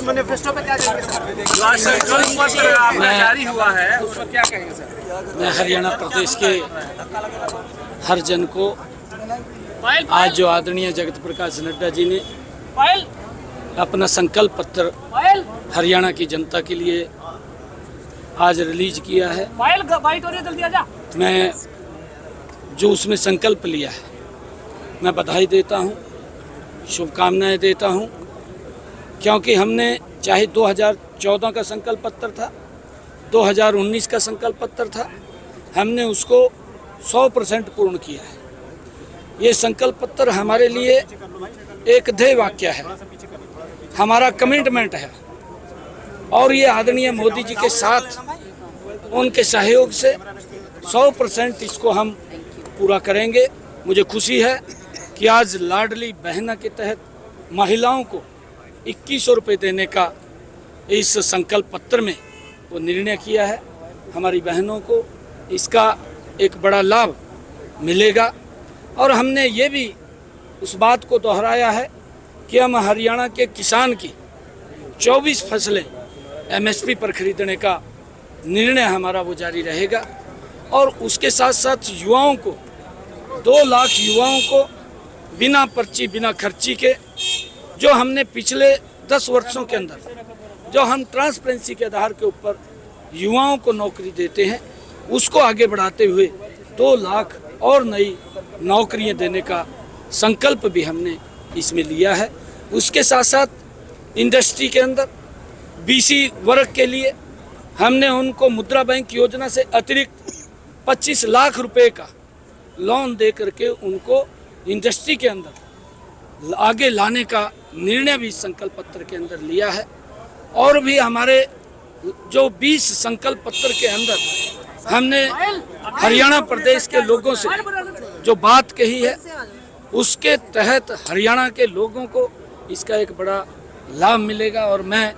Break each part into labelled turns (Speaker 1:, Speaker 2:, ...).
Speaker 1: Manifesto पे क्या कहेंगे सर?
Speaker 2: संकल्प पत्र आपका जारी हुआ है, उस पर क्या कहेंगे सर?
Speaker 3: मैं हरियाणा प्रदेश के हर जन को आज जो आदरणीय जगत प्रकाश नड्डा जी ने अपना संकल्प पत्र हरियाणा की जनता के लिए आज रिलीज किया है, मैं जो उसमें संकल्प लिया है मैं बधाई देता हूं, शुभकामनाएं देता हूं, क्योंकि हमने चाहे 2014 का संकल्प पत्र था, 2019 का संकल्प पत्र था, हमने उसको 100% पूर्ण किया है। ये संकल्प पत्र हमारे लिए एक ध्येय वाक्य है, हमारा कमिटमेंट है और ये आदरणीय मोदी जी के साथ उनके सहयोग से 100% इसको हम पूरा करेंगे। मुझे खुशी है कि आज लाडली बहना के तहत महिलाओं को 2100 रुपये देने का इस संकल्प पत्र में वो निर्णय किया है। हमारी बहनों को इसका एक बड़ा लाभ मिलेगा और हमने ये भी उस बात को दोहराया है कि हम हरियाणा के किसान की 24 फसलें MSP पर खरीदने का निर्णय हमारा वो जारी रहेगा और उसके साथ साथ युवाओं को 2 लाख युवाओं को बिना पर्ची बिना खर्ची के जो हमने पिछले 10 वर्षों के अंदर जो हम ट्रांसपेरेंसी के आधार के ऊपर युवाओं को नौकरी देते हैं उसको आगे बढ़ाते हुए 2 लाख और नई नौकरियां देने का संकल्प भी हमने इसमें लिया है। उसके साथ साथ इंडस्ट्री के अंदर BC वर्ग के लिए हमने उनको मुद्रा बैंक योजना से अतिरिक्त 25 लाख रुपए का लोन दे करके उनको इंडस्ट्री के अंदर आगे लाने का निर्णय भी संकल्प पत्र के अंदर लिया है। और भी हमारे जो 20 संकल्प पत्र के अंदर हमने हरियाणा प्रदेश के लोगों से जो बात कही है उसके तहत हरियाणा के लोगों को इसका एक बड़ा लाभ मिलेगा। और मैं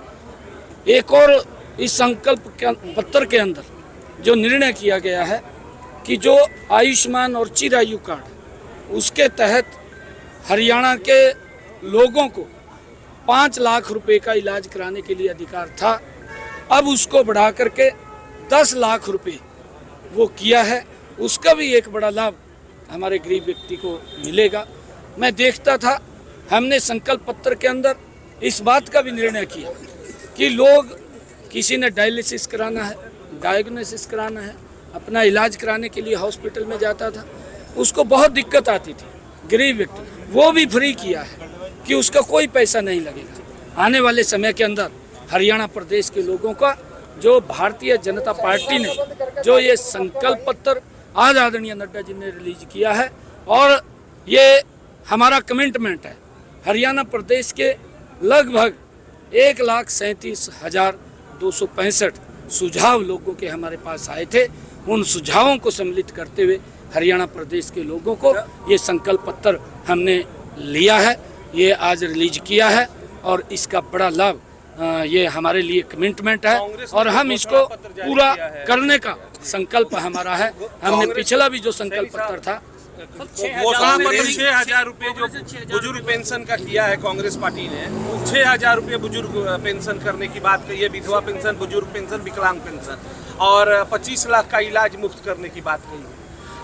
Speaker 3: एक और इस संकल्प पत्र के अंदर जो निर्णय किया गया है कि जो आयुष्मान और चिरायु कार्ड उसके तहत हरियाणा के लोगों को 5 लाख रुपए का इलाज कराने के लिए अधिकार था, अब उसको बढ़ा करके 10 लाख रुपए वो किया है। उसका भी एक बड़ा लाभ हमारे गरीब व्यक्ति को मिलेगा। मैं देखता था हमने संकल्प पत्र के अंदर इस बात का भी निर्णय किया कि लोग किसी ने डायलिसिस कराना है, डायग्नोसिस कराना है, अपना इलाज कराने के लिए हॉस्पिटल में जाता था, उसको बहुत दिक्कत आती थी गरीब व्यक्ति, वो भी फ्री किया है कि उसका कोई पैसा नहीं लगेगा। आने वाले समय के अंदर हरियाणा प्रदेश के लोगों का जो भारतीय जनता पार्टी ने जो ये संकल्प पत्र आज आदरणीय नड्डा जी ने रिलीज किया है और ये हमारा कमिटमेंट है। हरियाणा प्रदेश के लगभग 1,37,265 सुझाव लोगों के हमारे पास आए थे, उन सुझावों को सम्मिलित करते हुए हरियाणा प्रदेश के लोगों को ये संकल्प पत्र हमने लिया है, ये आज रिलीज किया है और इसका बड़ा लाभ ये हमारे लिए कमिटमेंट है और हम इसको पूरा करने का संकल्प हमारा है। हमने पिछला भी जो संकल्प पत्र था
Speaker 2: 6,000 रुपये जो बुजुर्ग पेंशन का किया है कांग्रेस पार्टी ने, 6,000 रुपये बुजुर्ग पेंशन करने की बात कही है, विधवा पेंशन, बुजुर्ग पेंशन, विकलांग पेंशन और 25 लाख का इलाज मुफ्त करने की बात कही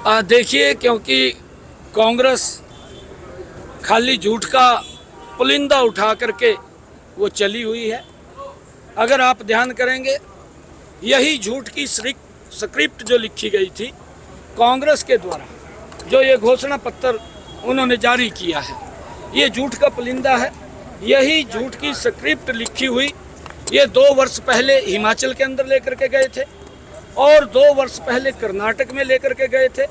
Speaker 2: है।
Speaker 3: देखिए, क्योंकि कांग्रेस खाली झूठ का पुलिंदा उठा करके वो चली हुई है। अगर आप ध्यान करेंगे यही झूठ की स्क्रिप्ट जो लिखी गई थी कांग्रेस के द्वारा, जो ये घोषणा पत्र उन्होंने जारी किया है, ये झूठ का पुलिंदा है। यही झूठ की स्क्रिप्ट लिखी हुई ये 2 वर्ष पहले हिमाचल के अंदर लेकर के गए थे और 2 वर्ष पहले कर्नाटक में लेकर के गए थे,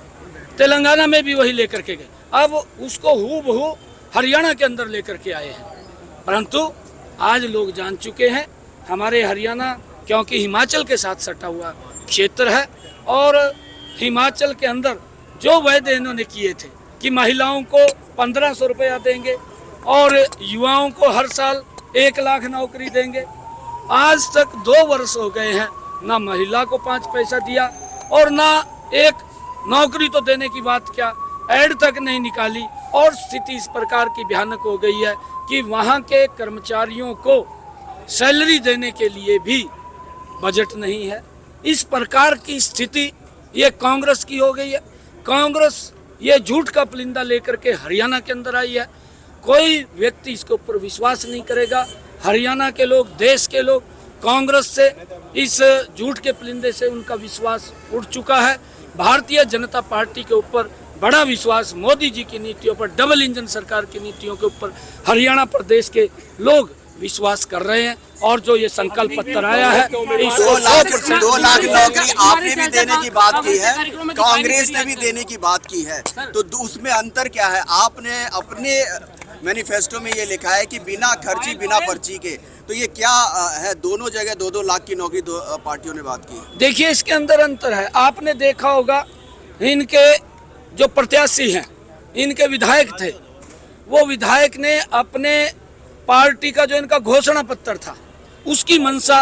Speaker 3: तेलंगाना में भी वही लेकर के गए, अब उसको हूबहू हरियाणा के अंदर लेकर के आए हैं। परंतु आज लोग जान चुके हैं हमारे हरियाणा, क्योंकि हिमाचल के साथ सटा हुआ क्षेत्र है और हिमाचल के अंदर जो वायदे इन्होंने किए थे कि महिलाओं को 1500 रुपया देंगे और युवाओं को हर साल 1 लाख नौकरी देंगे, आज तक 2 वर्ष हो गए हैं, ना महिला को 5 पैसा दिया और ना एक नौकरी तो देने की बात क्या, ऐड तक नहीं निकाली। और स्थिति इस प्रकार की भयानक हो गई है कि वहाँ के कर्मचारियों को सैलरी देने के लिए भी बजट नहीं है। इस प्रकार की स्थिति ये कांग्रेस की हो गई है। कांग्रेस ये झूठ का पुलिंदा लेकर के हरियाणा के अंदर आई है। कोई व्यक्ति इसके ऊपर विश्वास नहीं करेगा। हरियाणा के लोग, देश के लोग कांग्रेस से, इस झूठ के पुलिंदे से उनका विश्वास उठ चुका है। भारतीय जनता पार्टी के ऊपर बड़ा विश्वास, मोदी जी की नीतियों पर, डबल इंजन सरकार की नीतियों के ऊपर हरियाणा प्रदेश के लोग विश्वास कर रहे हैं। और जो ये संकल्प पत्र आया है,
Speaker 1: 2 लाख नौकरी आपने भी देने की बात की है, कांग्रेस ने भी देने की बात की है, तो उसमें अंतर क्या है? आपने अपने मैनिफेस्टो में ये लिखा है कि बिना खर्ची बिना पर्ची के, तो ये क्या है? दोनों जगह 2-2 लाख की नौकरी दो पार्टियों ने बात की है।
Speaker 3: देखिए, इसके अंदर अंतर है। आपने देखा होगा इनके जो प्रत्याशी हैं, इनके विधायक थे, वो विधायक ने अपने पार्टी का जो इनका घोषणा पत्र था उसकी मंशा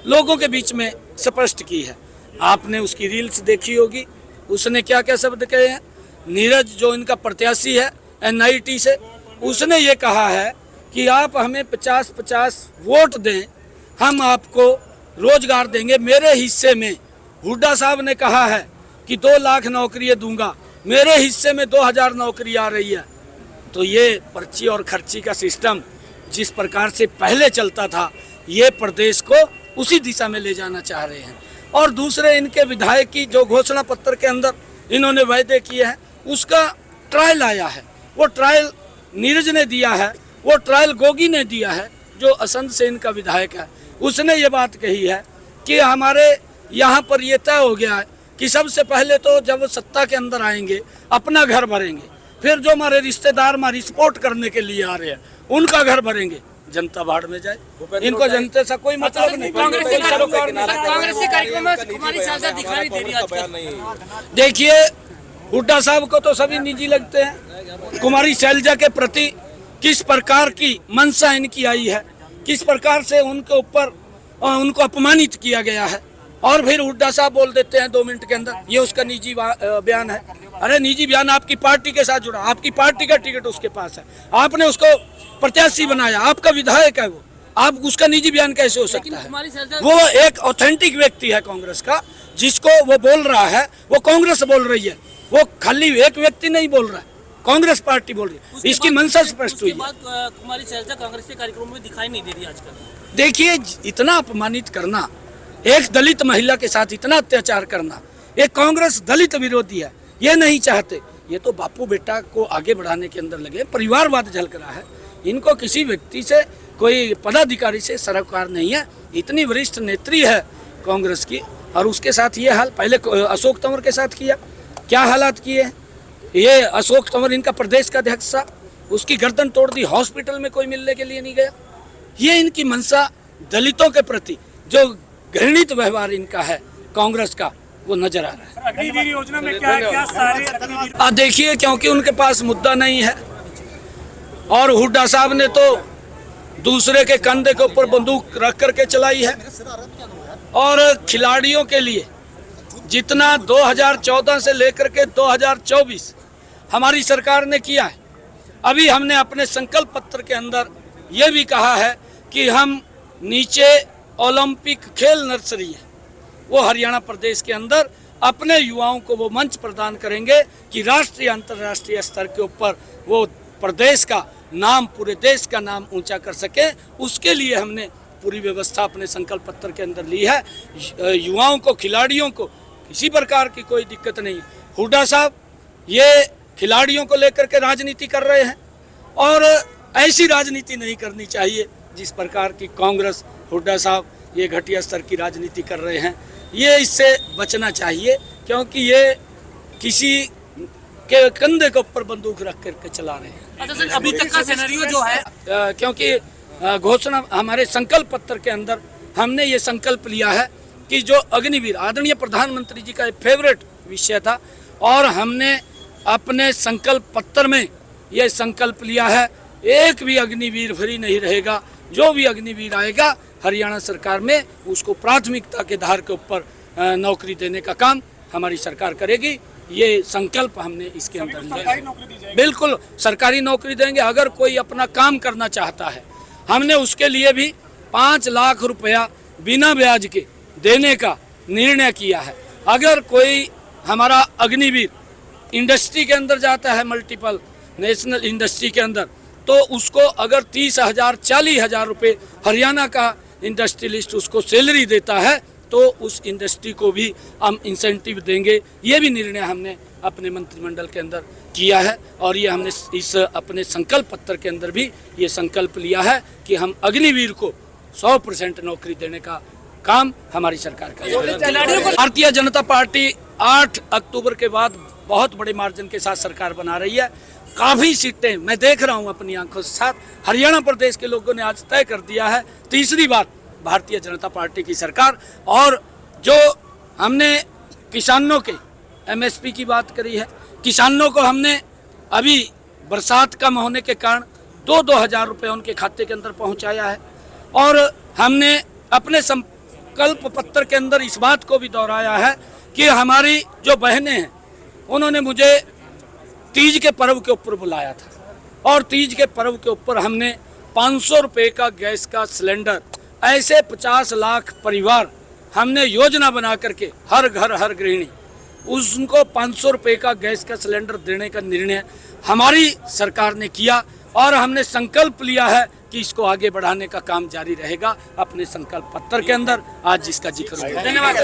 Speaker 3: लोगों के बीच में स्पष्ट की है। आपने उसकी रील्स देखी होगी। उसने क्या क्या शब्द कहे हैं। नीरज जो इनका प्रत्याशी है NIT से, उसने ये कहा है कि आप हमें 50-50 वोट दें, हम आपको रोजगार देंगे। मेरे हिस्से में हुड्डा साहब ने कहा है कि 2 लाख नौकरियां दूंगा, मेरे हिस्से में 2000 नौकरी आ रही है। तो ये पर्ची और खर्ची का सिस्टम जिस प्रकार से पहले चलता था, ये प्रदेश को उसी दिशा में ले जाना चाह रहे हैं। और दूसरे, इनके विधायक की जो घोषणा पत्र के अंदर इन्होंने वायदे किए हैं, उसका ट्रायल आया है। वो ट्रायल नीरज ने दिया है, वो ट्रायल गोगी ने दिया है, जो असंध से इनका विधायक है। उसने ये बात कही है कि हमारे यहाँ पर ये तय हो गया है कि सबसे पहले तो जब सत्ता के अंदर आएंगे अपना घर भरेंगे, फिर जो हमारे रिश्तेदार हमारी सपोर्ट करने के लिए आ रहे हैं उनका घर भरेंगे। जनता बाढ़ में जाए, इनको जनता से कोई मतलब नहीं।
Speaker 4: कांग्रेस के कार्यक्रम में कुमारी शैलजा दिखाई दे रही है आजकल।
Speaker 3: देखिए, हुड्डा साहब को तो सभी निजी लगते हैं। कुमारी शैलजा के प्रति किस प्रकार की मंशा इनकी आई है, किस प्रकार से उनके ऊपर उनको अपमानित किया गया है, और फिर हुड्डा साहब बोल देते हैं 2 मिनट के अंदर ये उसका निजी बयान है। अरे निजी बयान आपकी पार्टी के साथ जुड़ा, आपकी पार्टी का टिकट उसके पास है, आपने उसको प्रत्याशी बनाया, आपका विधायक है वो, आप उसका निजी बयान कैसे हो सकता है? वो एक ऑथेंटिक व्यक्ति है कांग्रेस का, जिसको वो बोल रहा है वो कांग्रेस बोल रही है। वो खाली एक व्यक्ति नहीं बोल रहा है, कांग्रेस पार्टी बोल रही है। इसकी मंशा स्पष्ट हुई है।
Speaker 4: कुमारी शैलजा कांग्रेस के कार्यक्रम में दिखाई नहीं दे रही आजकल।
Speaker 3: देखिए, इतना अपमानित करना, एक दलित महिला के साथ इतना अत्याचार करना, ये कांग्रेस दलित विरोधी है, ये नहीं चाहते। ये तो बापू बेटा को आगे बढ़ाने के अंदर लगे, परिवारवाद झलक रहा है। इनको किसी व्यक्ति से, कोई पदाधिकारी से सरोकार नहीं है। इतनी वरिष्ठ नेत्री है कांग्रेस की, और उसके साथ ये हाल। पहले अशोक तंवर के साथ किया, क्या हालात किए हैं। ये अशोक तंवर इनका प्रदेश का अध्यक्ष था, उसकी गर्दन तोड़ दी, हॉस्पिटल में कोई मिलने के लिए नहीं गया। ये इनकी मंशा दलितों के प्रति जो घृणित व्यवहार इनका है कांग्रेस का, वो नजर आ रहा है।
Speaker 5: अग्निवीर योजना में क्या सारे
Speaker 3: देखिए, क्योंकि उनके पास मुद्दा नहीं है, और हुड्डा साहब ने तो दूसरे के कंधे के ऊपर बंदूक रख करके चलाई है। और खिलाड़ियों के लिए जितना 2014 से लेकर के 2024 हमारी सरकार ने किया है, अभी हमने अपने संकल्प पत्र के अंदर ये भी कहा है कि हम नीचे ओलंपिक खेल नर्सरी है, वो हरियाणा प्रदेश के अंदर अपने युवाओं को वो मंच प्रदान करेंगे कि राष्ट्रीय अंतर्राष्ट्रीय स्तर के ऊपर वो प्रदेश का नाम, पूरे देश का नाम ऊंचा कर सके। उसके लिए हमने पूरी व्यवस्था अपने संकल्प पत्र के अंदर ली है। युवाओं को, खिलाड़ियों को किसी प्रकार की कोई दिक्कत नहीं। हुड्डा साहब ये खिलाड़ियों को लेकर के राजनीति कर रहे हैं, और ऐसी राजनीति नहीं करनी चाहिए जिस प्रकार की कांग्रेस, हुड्डा साहब ये घटिया स्तर की राजनीति कर रहे हैं। ये इससे बचना चाहिए, क्योंकि ये किसी के कंधे के ऊपर बंदूक रख करके चला रहे हैं।
Speaker 4: अच्छा सर, अभी तक का सिनेरियो जो है,
Speaker 3: क्योंकि घोषणा हमारे संकल्प पत्र के अंदर हमने ये संकल्प लिया है कि जो अग्निवीर, आदरणीय प्रधानमंत्री जी का एक फेवरेट विषय था, और हमने अपने संकल्प पत्र में ये संकल्प लिया है, एक भी अग्निवीर फ्री नहीं रहेगा। जो भी अग्निवीर आएगा हरियाणा सरकार में, उसको प्राथमिकता के आधार के ऊपर नौकरी देने का काम हमारी सरकार करेगी। ये संकल्प हमने इसके अंदर लिया। बिल्कुल सरकारी नौकरी देंगे। अगर कोई अपना काम करना चाहता है, हमने उसके लिए भी 5 लाख रुपया बिना ब्याज के देने का निर्णय किया है। अगर कोई हमारा अग्निवीर इंडस्ट्री के अंदर जाता है, मल्टीपल नेशनल इंडस्ट्री के अंदर, तो उसको अगर 30,000 40,000 रुपये हरियाणा का इंडस्ट्रियलिस्ट उसको सैलरी देता है तो उस इंडस्ट्री को भी हम इंसेंटिव देंगे। ये भी निर्णय हमने अपने मंत्रिमंडल के अंदर किया है और ये हमने इस अपने संकल्प पत्र के अंदर भी ये संकल्प लिया है कि हम अग्निवीर को 100% नौकरी देने का काम हमारी सरकार करेगी। भारतीय जनता पार्टी 8 अक्टूबर के बाद बहुत बड़े मार्जिन के साथ सरकार बना रही है। काफ़ी सीटें मैं देख रहा हूं अपनी आंखों के साथ। हरियाणा प्रदेश के लोगों ने आज तय कर दिया है तीसरी बार भारतीय जनता पार्टी की सरकार। और जो हमने किसानों के MSP की बात करी है, किसानों को हमने अभी बरसात कम होने के कारण 2-2 हज़ार रुपये उनके खाते के अंदर पहुंचाया है। और हमने अपने संकल्प पत्र के अंदर इस बात को भी दोहराया है कि हमारी जो बहनें हैं उन्होंने मुझे तीज के पर्व के ऊपर बुलाया था और तीज के पर्व के ऊपर हमने 500 रुपये का गैस का सिलेंडर, ऐसे 50 लाख परिवार हमने योजना बना करके हर घर हर गृहिणी उनको 500 रुपये का गैस का सिलेंडर देने का निर्णय हमारी सरकार ने किया और हमने संकल्प लिया है कि इसको आगे बढ़ाने का काम जारी रहेगा। अपने संकल्प पत्र के अंदर आज जिसका जिक्र हुआ।
Speaker 4: धन्यवाद।